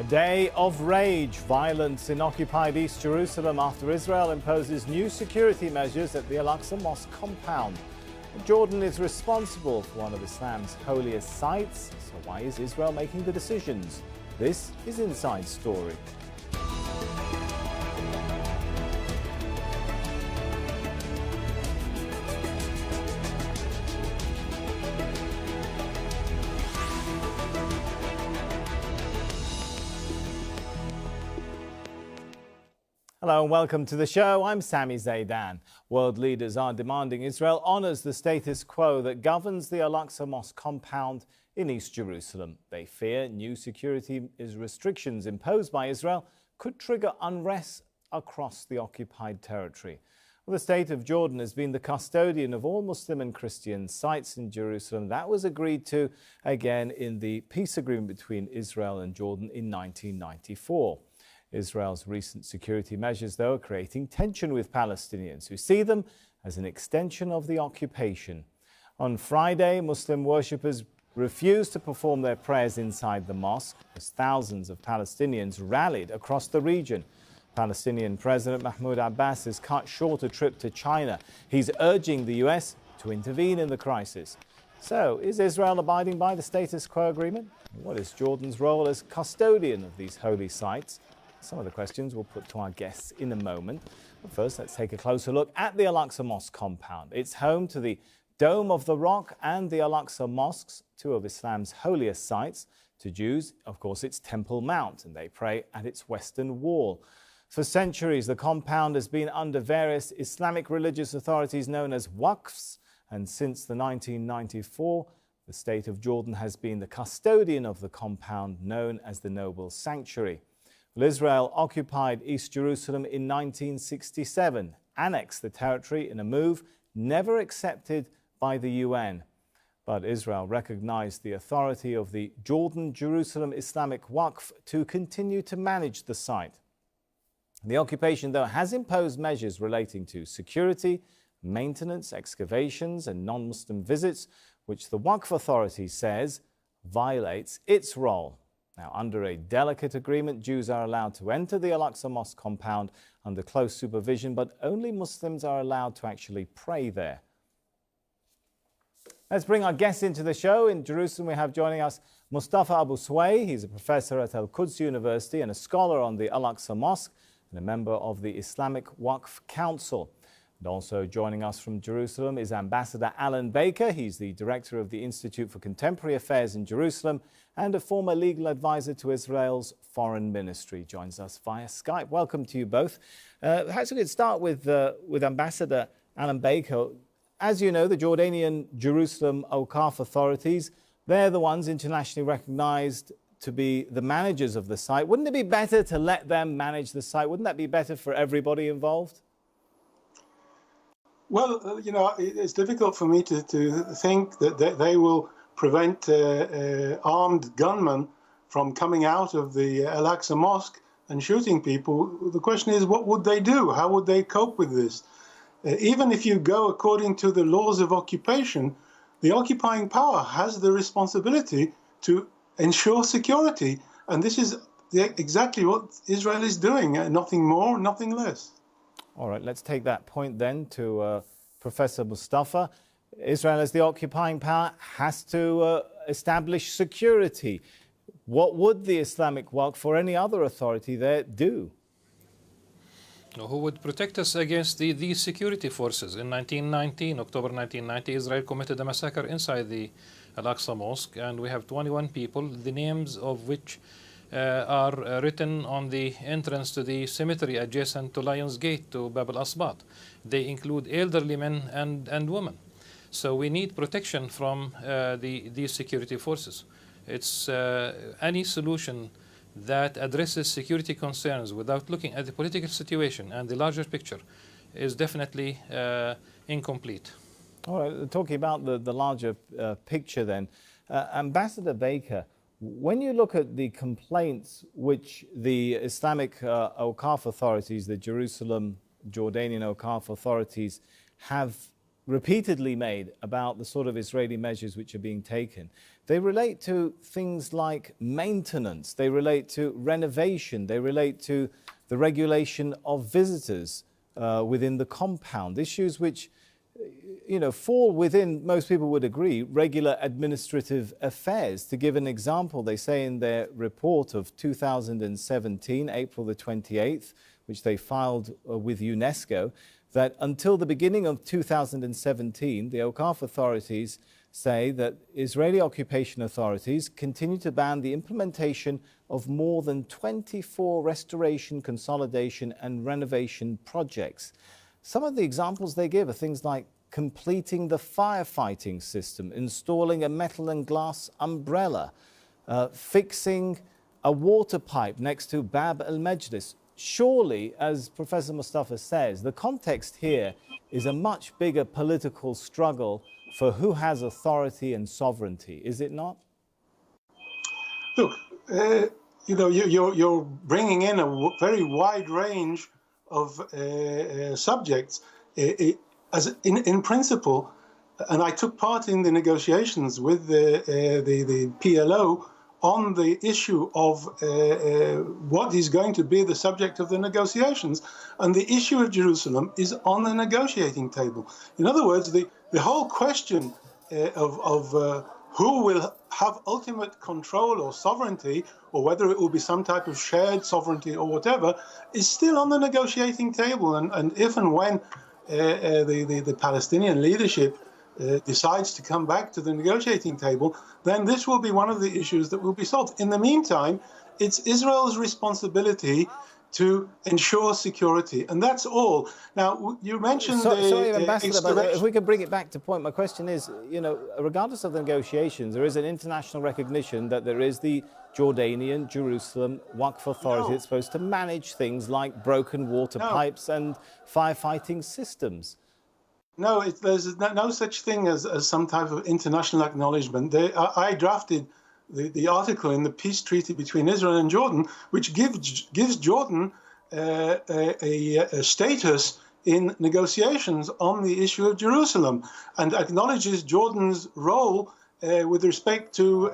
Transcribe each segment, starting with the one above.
A day of rage, violence in occupied East Jerusalem after Israel imposes new security measures at the Aqsa mosque compound. Jordan is responsible for one of Islam's holiest sites, so why is Israel making the decisions? This is Inside Story. Hello and welcome to the show. I'm Sami Zaidan. World leaders are demanding Israel honours the status quo that governs the Al-Aqsa mosque compound in East Jerusalem. They fear new security restrictions imposed by Israel could trigger unrest across the occupied territory. Well, the state of Jordan has been the custodian of all Muslim and Christian sites in Jerusalem. That was agreed to again in the peace agreement between Israel and Jordan in 1994. Israel's recent security measures, though, are creating tension with Palestinians who see them as an extension of the occupation. On Friday, Muslim worshippers refused to perform their prayers inside the mosque as thousands of Palestinians rallied across the region. Palestinian President Mahmoud Abbas has cut short a trip to China. He's urging the US to intervene in the crisis. So, is Israel abiding by the status quo agreement? What is Jordan's role as custodian of these holy sites? Some of the questions we'll put to our guests in a moment. But first, let's take a closer look at the Al-Aqsa Mosque compound. It's home to the Dome of the Rock and the Al-Aqsa Mosques, two of Islam's holiest sites. To Jews, of course, it's Temple Mount, and they pray at its western wall. For centuries, the compound has been under various Islamic religious authorities known as waqfs, and since the 1994, the state of Jordan has been the custodian of the compound known as the Noble Sanctuary. Well, Israel occupied East Jerusalem in 1967, annexed the territory in a move never accepted by the UN. But Israel recognized the authority of the Jordan-Jerusalem Islamic Waqf to continue to manage the site. The occupation, though, has imposed measures relating to security, maintenance, excavations and non-Muslim visits, which the Waqf authority says violates its role. Now, under a delicate agreement, Jews are allowed to enter the Al-Aqsa Mosque compound under close supervision, but only Muslims are allowed to actually pray there. Let's bring our guests into the show. In Jerusalem, we have joining us Mustafa Abu Sway. He's a professor at Al-Quds University and a scholar on the Al-Aqsa Mosque and a member of the Islamic Waqf Council. And also joining us from Jerusalem is Ambassador Alan Baker. He's the director of the Institute for Contemporary Affairs in Jerusalem and a former legal advisor to Israel's foreign ministry. Joins us via Skype. Welcome to you both. Perhaps we could start with Ambassador Alan Baker. As you know, the Jordanian Jerusalem Awqaf authorities, they're the ones internationally recognized to be the managers of the site. Wouldn't it be better to let them manage the site? Wouldn't that be better for everybody involved? Well, it's difficult for me to think that they will prevent armed gunmen from coming out of the Al-Aqsa Mosque and shooting people. The question is, what would they do? How would they cope with this? Even if you go according to the laws of occupation, the occupying power has the responsibility to ensure security. And this is exactly what Israel is doing, nothing more, nothing less. All right, let's take that point then to Professor Mustafa. Israel, as the occupying power, has to establish security. What would the Islamic Waqf or any other authority there do? Who would protect us against these security forces? In October 1990, Israel committed a massacre inside the Al-Aqsa Mosque, and we have 21 people, the names of which are written on the entrance to the cemetery adjacent to Lion's Gate to Bab al-Asbat. They include elderly men and women. So we need protection from these security forces. It's any solution that addresses security concerns without looking at the political situation and the larger picture is definitely incomplete. All right, talking about the larger picture then, Ambassador Baker, when you look at the complaints which the Islamic Awqaf authorities, the Jerusalem Jordanian Awqaf authorities have repeatedly made about the sort of Israeli measures which are being taken, they relate to things like maintenance, they relate to renovation, they relate to the regulation of visitors within the compound, issues which, fall within, most people would agree, regular administrative affairs. To give an example, they say in their report of 2017, April the 28th, which they filed with UNESCO, that until the beginning of 2017, the Awqaf authorities say that Israeli occupation authorities continue to ban the implementation of more than 24 restoration, consolidation and renovation projects. Some of the examples they give are things like completing the firefighting system, installing a metal and glass umbrella, fixing a water pipe next to Bab al-Majlis. Surely, as Professor Mustafa says, the context here is a much bigger political struggle for who has authority and sovereignty, is it not? Look, you're bringing in a very wide range of subjects. In principle, and I took part in the negotiations with the PLO on the issue of what is going to be the subject of the negotiations, and the issue of Jerusalem is on the negotiating table. In other words, the whole question of who will have ultimate control or sovereignty, or whether it will be some type of shared sovereignty or whatever, is still on the negotiating table. And if and when the Palestinian leadership decides to come back to the negotiating table, then this will be one of the issues that will be solved. In the meantime, it's Israel's responsibility to ensure security, and that's all. Now, you mentioned sorry, Ambassador, but if we could bring it back to point, my question is, regardless of the negotiations, there is an international recognition that there is the Jordanian Jerusalem Waqf Authority that's supposed to manage things like broken water pipes and firefighting systems. No, there's no such thing as some type of international acknowledgement. I drafted the article in the peace treaty between Israel and Jordan, which gives Jordan a status in negotiations on the issue of Jerusalem, and acknowledges Jordan's role with respect to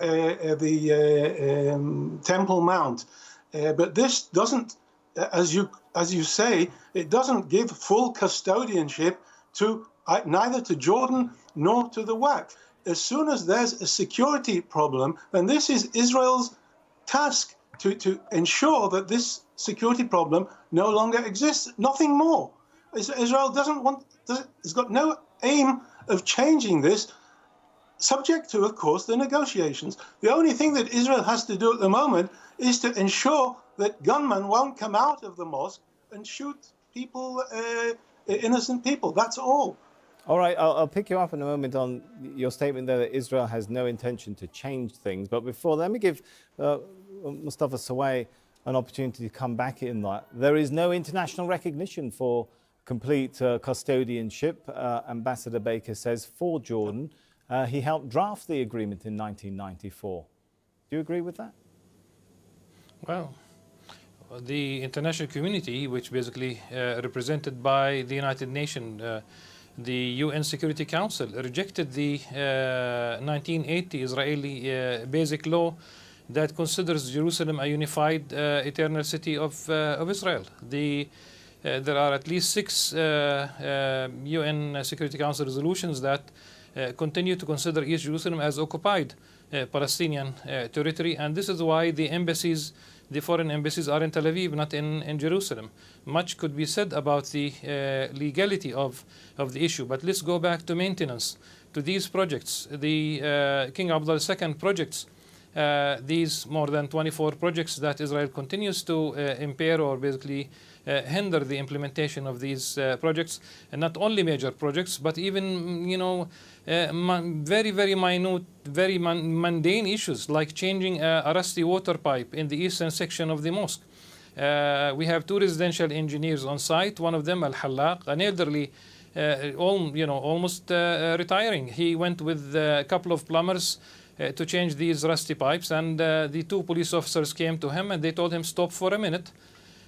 the Temple Mount. But this doesn't, as you say, it doesn't give full custodianship to neither to Jordan nor to the Waqf. As soon as there's a security problem, then this is Israel's task to ensure that this security problem no longer exists. Nothing more. Israel has got no aim of changing this, subject to, of course, the negotiations. The only thing that Israel has to do at the moment is to ensure that gunmen won't come out of the mosque and shoot people, innocent people. That's all. All right, I'll pick you up in a moment on your statement there that Israel has no intention to change things. But before, let me give Mustafa Sawai an opportunity to come back in that. There is no international recognition for complete custodianship, Ambassador Baker says, for Jordan. He helped draft the agreement in 1994. Do you agree with that? Well, the international community, which basically represented by the United Nations, the UN Security Council, rejected the 1980 Israeli basic law that considers Jerusalem a unified eternal city of Israel. There are at least 6 UN Security Council resolutions that continue to consider East Jerusalem as occupied Palestinian territory, and this is why the foreign embassies are in Tel Aviv, not in Jerusalem. Much could be said about the legality of the issue, but let's go back to maintenance, to these projects, the King Abdullah II projects, these more than 24 projects that Israel continues to impair or basically hinder the implementation of these projects, and not only major projects, but even, very, very minute, very mundane issues like changing a rusty water pipe in the eastern section of the mosque. We have 2 residential engineers on site, one of them, Al-Hallaq, an elderly, almost retiring. He went with a couple of plumbers to change these rusty pipes, and the 2 police officers came to him and they told him, stop for a minute.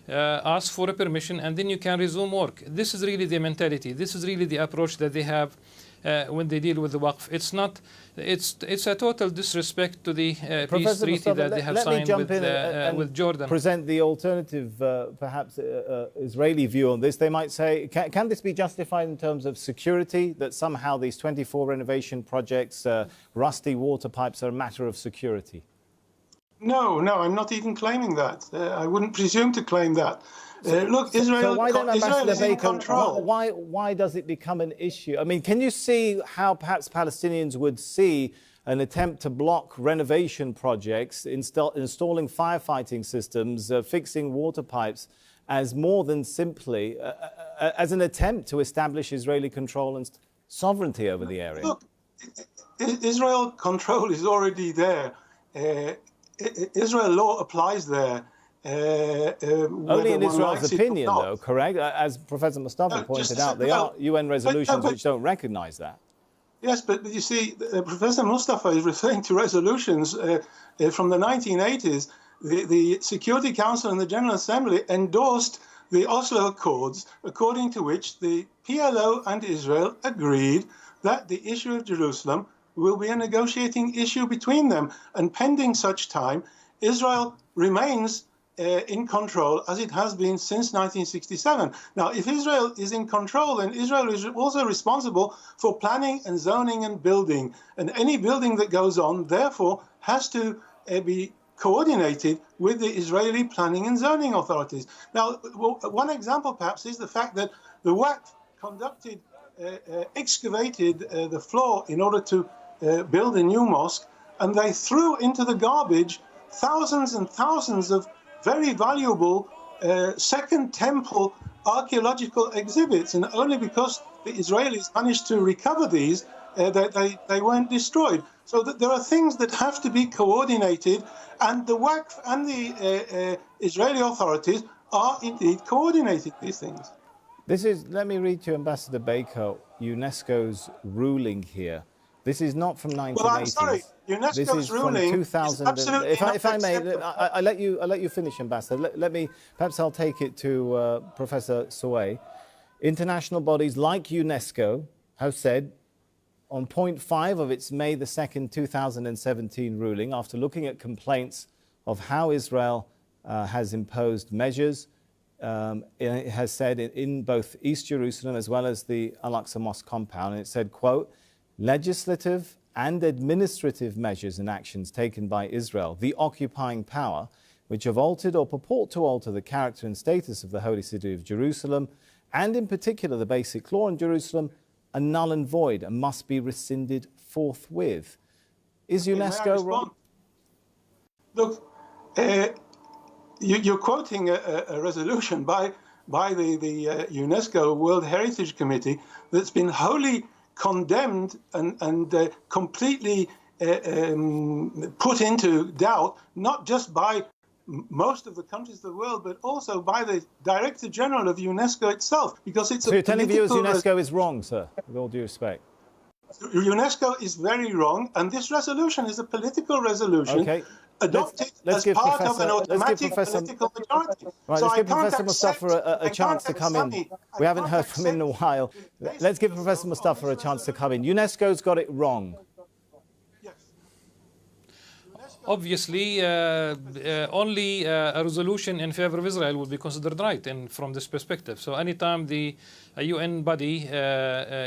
ask for a permission, and then you can resume work. This is really the mentality. This is really the approach that they have when they deal with the Waqf. It's not. It's a total disrespect to the peace treaty that they have signed with Jordan. Present the alternative, perhaps Israeli view on this. They might say, can this be justified in terms of security? That somehow these 24 renovation projects, rusty water pipes, are a matter of security. No, I'm not even claiming that. I wouldn't presume to claim that. Look, Israel, so why then, Israel is in control. Why does it become an issue? I mean, can you see how perhaps Palestinians would see an attempt to block renovation projects, installing firefighting systems, fixing water pipes, as more than simply as an attempt to establish Israeli control and sovereignty over the area? Look, Israel control is already there. Israel law applies there. Only in Israel's opinion, though, correct? As Professor Mustafa pointed out, there are UN resolutions which don't recognize that. Yes, but you see, Professor Mustafa is referring to resolutions from the 1980s. The Security Council and the General Assembly endorsed the Oslo Accords, according to which the PLO and Israel agreed that the issue of Jerusalem will be a negotiating issue between them. And pending such time, Israel remains in control, as it has been since 1967. Now, if Israel is in control, then Israel is also responsible for planning and zoning and building. And any building that goes on, therefore, has to be coordinated with the Israeli planning and zoning authorities. Now, one example, perhaps, is the fact that the Waqf excavated the floor in order to build a new mosque, and they threw into the garbage thousands and thousands of very valuable Second Temple archaeological exhibits, and only because the Israelis managed to recover these, they weren't destroyed. So that there are things that have to be coordinated, and the Waqf and the Israeli authorities are indeed coordinating these things. Let me read to Ambassador Baker UNESCO's ruling here. This is not from 1980s. Well, I'm sorry. UNESCO's ruling is absolutely if I may, I let you finish, Ambassador. Perhaps I'll take it to Professor Souei. International bodies like UNESCO have said on point 5 of its May the 2nd, 2017 ruling, after looking at complaints of how Israel has imposed measures, it has said in both East Jerusalem as well as the Al-Aqsa Mosque compound, and it said, quote, legislative and administrative measures and actions taken by Israel, the occupying power, which have altered or purport to alter the character and status of the holy city of Jerusalem, and in particular the basic law in Jerusalem, are null and void and must be rescinded forthwith. Is UNESCO wrong? Look, you're quoting a resolution by the UNESCO World Heritage Committee that's been wholly condemned and completely put into doubt, not just by most of the countries of the world, but also by the Director General of UNESCO itself, because it's so you're telling viewers UNESCO is wrong, sir, with all due respect? UNESCO is very wrong, and this resolution is a political resolution adopted as part of an automatic political majority. Right, let's give Professor Mustafa a chance to come in. We haven't heard from him in a while. Let's give Professor Mustafa a chance to come in. UNESCO's got it wrong. Obviously, only a resolution in favor of Israel would be considered right from this perspective. So anytime a UN body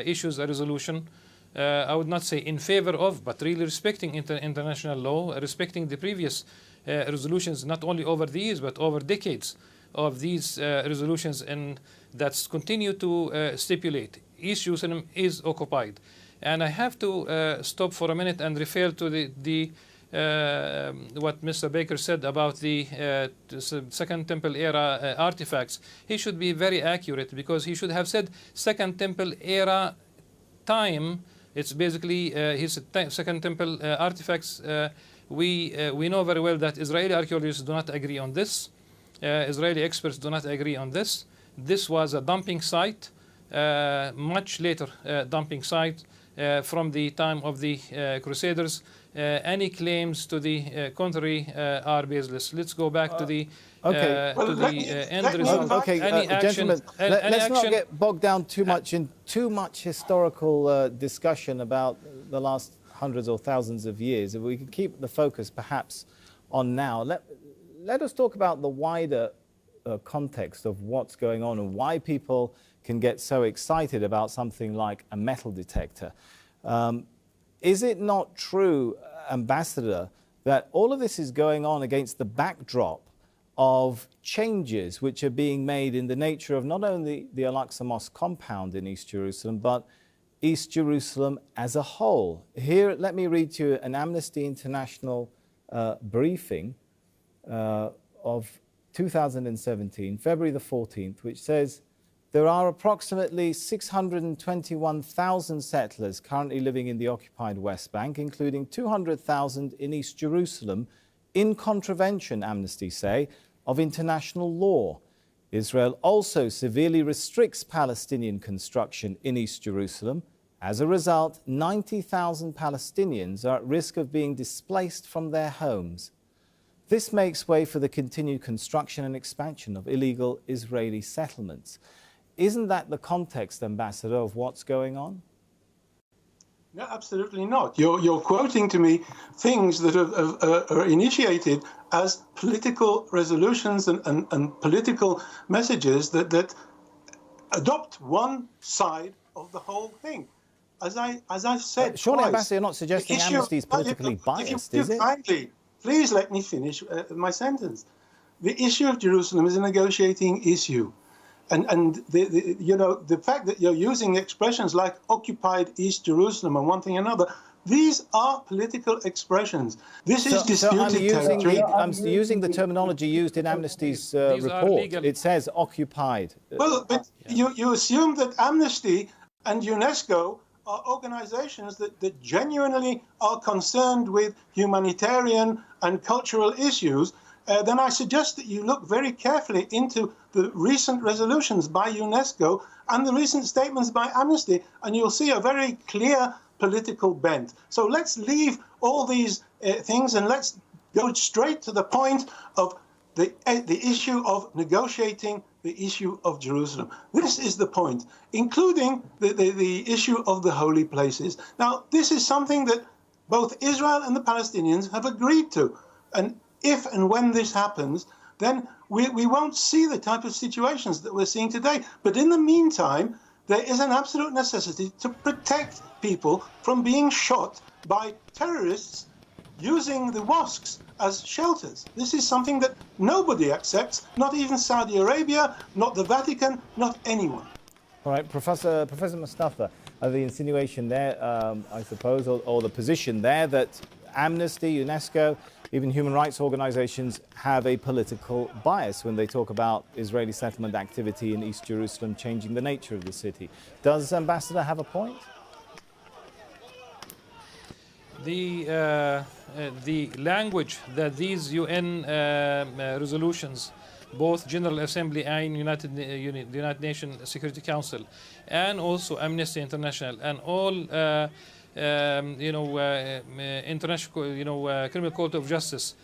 issues a resolution, I would not say in favor of, but really respecting international law, respecting the previous resolutions, not only over the years, but over decades of these resolutions, and that's continue to stipulate East Jerusalem is occupied. And I have to stop for a minute and refer to what Mr. Baker said about the Second Temple era artifacts. He should be very accurate, because he should have said Second Temple era time. It's basically his Second Temple artifacts. We know very well that Israeli archaeologists do not agree on this. Israeli experts do not agree on this. This was a dumping site, much later dumping site from the time of the Crusaders. any claims to the contrary are baseless. Let's go back to the end result. Gentlemen, let's not get bogged down too much in too much historical discussion about the last hundreds or thousands of years. If we could keep the focus perhaps on now. Let us talk about the wider context of what's going on and why people can get so excited about something like a metal detector. Is it not true, Ambassador, that all of this is going on against the backdrop of changes which are being made in the nature of not only the Al-Aqsa Mosque compound in East Jerusalem, but East Jerusalem as a whole? Here, let me read to you an Amnesty International briefing of 2017, February the 14th, which says there are approximately 621,000 settlers currently living in the occupied West Bank, including 200,000 in East Jerusalem, in contravention, Amnesty say, of international law. Israel also severely restricts Palestinian construction in East Jerusalem. As a result, 90,000 Palestinians are at risk of being displaced from their homes. This makes way for the continued construction and expansion of illegal Israeli settlements. Isn't that the context, Ambassador, of what's going on? No, absolutely not. You're quoting to me things that are initiated as political resolutions and political messages that adopt one side of the whole thing. As I've said, surely, Ambassador, you're not suggesting Amnesty is politically biased, is it? Kindly, please let me finish my sentence. The issue of Jerusalem is a negotiating issue. And the fact that you're using expressions like occupied East Jerusalem and one thing or another, these are political expressions. This is disputed territory. I'm using the terminology used in Amnesty's report. It says occupied. Well, but you assume that Amnesty and UNESCO are organizations that genuinely are concerned with humanitarian and cultural issues. Then I suggest that you look very carefully into the recent resolutions by UNESCO and the recent statements by Amnesty, and you'll see a very clear political bent. So let's leave all these things and let's go straight to the point of the issue of negotiating the issue of Jerusalem. This is the point, including the issue of the holy places. Now, this is something that both Israel and the Palestinians have agreed to. And if and when this happens, then we won't see the type of situations that we're seeing today. But in the meantime, there is an absolute necessity to protect people from being shot by terrorists using the mosques as shelters. This is something that nobody accepts, not even Saudi Arabia, not the Vatican, not anyone. All right, Professor Mustafa, the insinuation there, I suppose, or the position there that Amnesty, UNESCO, even human rights organizations have a political bias when they talk about Israeli settlement activity in East Jerusalem changing the nature of the city. Does Ambassador have a point? The language that these UN resolutions, both General Assembly and the United Nations Security Council, and also Amnesty International, and all international, Criminal Court of Justice,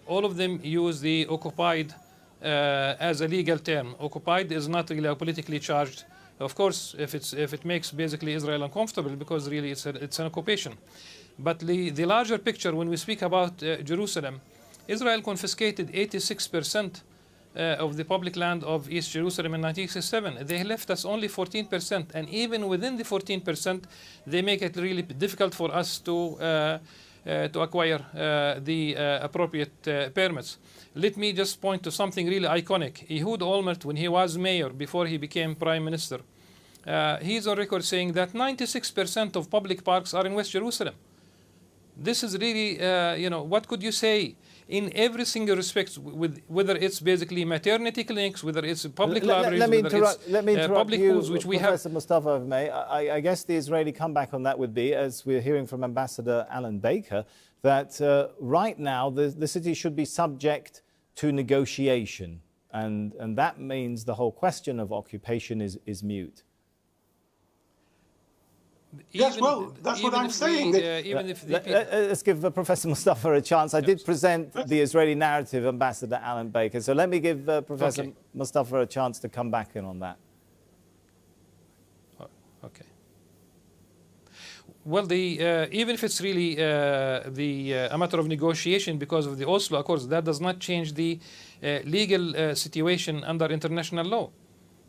all of them use the occupied as a legal term. Occupied is not really politically charged. Of course, if it makes basically Israel uncomfortable, because really it's an occupation. But the larger picture, when we speak about Jerusalem, Israel confiscated 86% of the public land of East Jerusalem in 1967. They left us only 14%, and even within the 14%, they make it really difficult for us to acquire the appropriate permits. Let me just point to something really iconic. Ehud Olmert, when he was mayor, before he became prime minister, he's on record saying that 96% of public parks are in West Jerusalem. This is really, what could you say in every single respect, with whether it's basically maternity clinics, whether it's public libraries, let me interrupt public you, schools, which we have. Professor Mustafa, if I may. I guess the Israeli comeback on that would be, as we're hearing from Ambassador Alan Baker, that right now the city should be subject to negotiation, and that means the whole question of occupation is mute. Yes, well, that's what I'm saying. Let's give Professor Mustafa a chance. I did present the Israeli narrative, Ambassador Alan Baker. So let me give Professor Mustafa a chance to come back in on that. Okay. Well, even if it's really a matter of negotiation because of the Oslo Accords, that does not change the legal situation under international law.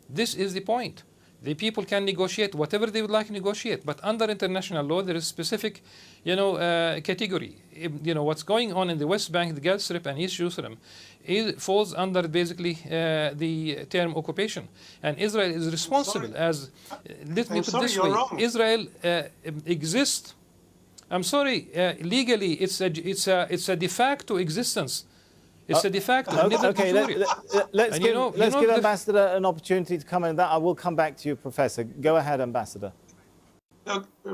This is the point. The people can negotiate whatever they would like to negotiate, but under international law, there is specific, category. What's going on in the West Bank, the Gaza Strip, and East Jerusalem, it falls under basically the term occupation, and Israel is responsible. Let me put it this way: Israel exists. I'm sorry. Legally, it's a de facto existence. It's a de facto. Okay, let's give Ambassador an opportunity to come in. That I will come back to you, Professor. Go ahead, Ambassador.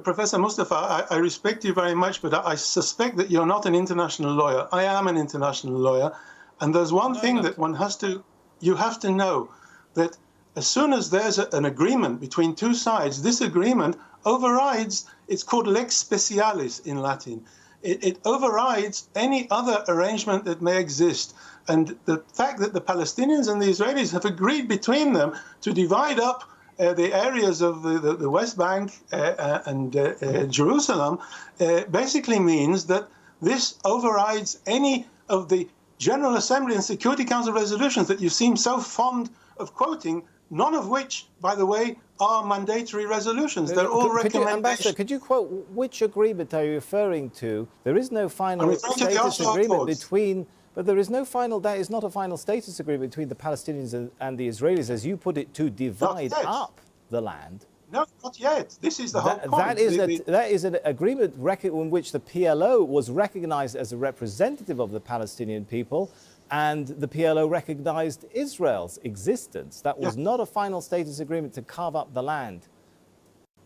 Professor Mustafa, I respect you very much, but I suspect that you're not an international lawyer. I am an international lawyer, and there's one thing that you have to know, that as soon as there's an agreement between two sides, this agreement overrides. It's called lex specialis in Latin. It overrides any other arrangement that may exist. And the fact that the Palestinians and the Israelis have agreed between them to divide up the areas of the West Bank and Jerusalem basically means that this overrides any of the General Assembly and Security Council resolutions that you seem so fond of quoting, none of which, by the way, are mandatory resolutions. They're all recommendations. Ambassador, could you quote which agreement are you referring to? There is no final status agreement between, but there is no final, that is not a final status agreement between the Palestinians and the Israelis, as you put it, to divide up the land. No, not yet. This is the whole point. That is an agreement in which the PLO was recognized as a representative of the Palestinian people, and the PLO recognized Israel's existence. That was not a final status agreement to carve up the land.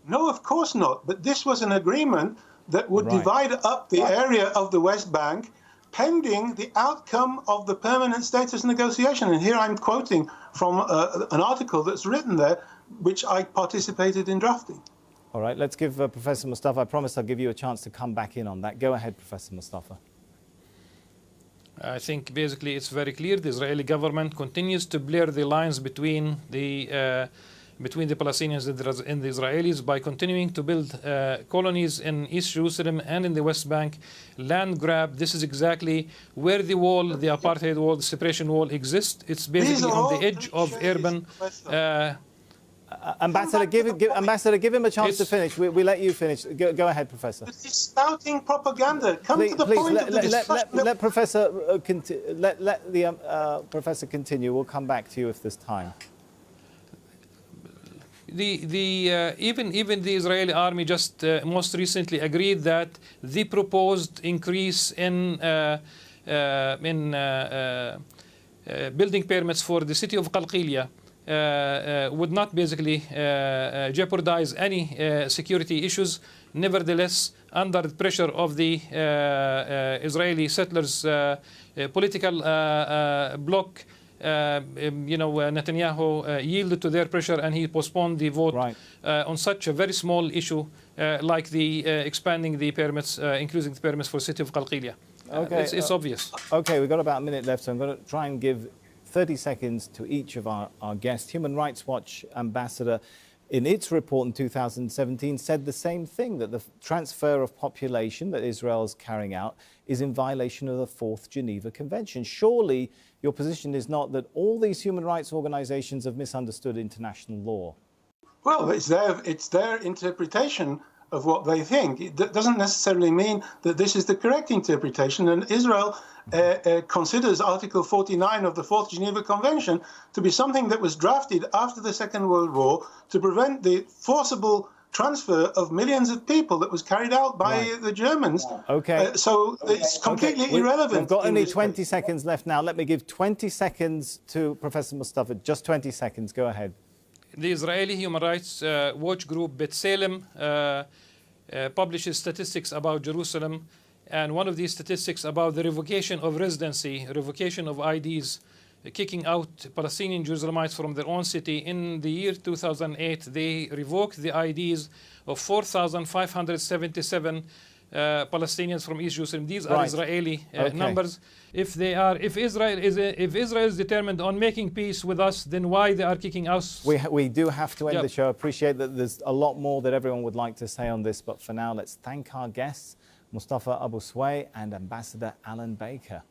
No, of course not. But this was an agreement that would divide up the area of the West Bank pending the outcome of the permanent status negotiation. And here I'm quoting from an article that's written there, which I participated in drafting. All right, let's give Professor Mustafa, I promise I'll give you a chance to come back in on that. Go ahead, Professor Mustafa. I think basically it's very clear the Israeli government continues to blur the lines between the Palestinians and the Israelis by continuing to build colonies in East Jerusalem and in the West Bank, land grab. This is exactly where the wall, the apartheid wall, the separation wall exists. It's basically on the edge of urban. Ambassador, give him a chance to finish. We let you finish. Go ahead, Professor. But he's spouting propaganda. Come to the point of the discussion. Let Professor let the Professor continue. We'll come back to you if there's time. Even the Israeli army just most recently agreed that the proposed increase in building permits for the city of Qalqilia would not basically jeopardize any security issues. Nevertheless, under the pressure of the Israeli settlers' political bloc, Netanyahu yielded to their pressure and he postponed the vote on such a very small issue like the expanding the permits, increasing the permits for the city of Qalqilia. It's obvious. Okay, we've got about a minute left, so I'm going to try and give 30 seconds to each of our guests. Human Rights Watch ambassador, in its report in 2017, said the same thing, that the transfer of population that Israel is carrying out is in violation of the 4th Geneva Convention. Surely your position is not that all these human rights organizations have misunderstood international law. Well, it's their interpretation of what they think. It doesn't necessarily mean that this is the correct interpretation. And Israel considers Article 49 of the 4th Geneva Convention to be something that was drafted after the Second World War to prevent the forcible transfer of millions of people that was carried out by the Germans. Okay. So it's completely irrelevant. We've got only 20 seconds left now. Let me give 20 seconds to Professor Mustafa. Just 20 seconds. Go ahead. The Israeli Human Rights Watch group B'Tselem publishes statistics about Jerusalem, and one of these statistics about the revocation of residency, revocation of IDs kicking out Palestinian Jerusalemites from their own city. In the year 2008, they revoked the IDs of 4,577 Palestinians from East Jerusalem. These are Israeli numbers. If Israel is determined on making peace with us, then why they are kicking us? We do have to end the show. I appreciate that there's a lot more that everyone would like to say on this, but for now, let's thank our guests, Mustafa Abu Sway and Ambassador Alan Baker.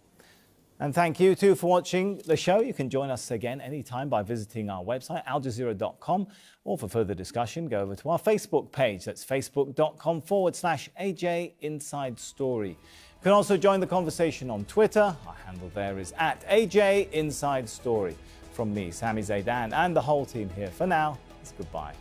And thank you too for watching the show. You can join us again anytime by visiting our website, aljazeera.com, or for further discussion, go over to our Facebook page. That's facebook.com/AJ Inside Story. You can also join the conversation on Twitter. Our handle there is @AJ Inside Story. From me, Sami Zaidan, and the whole team here, for now, it's goodbye.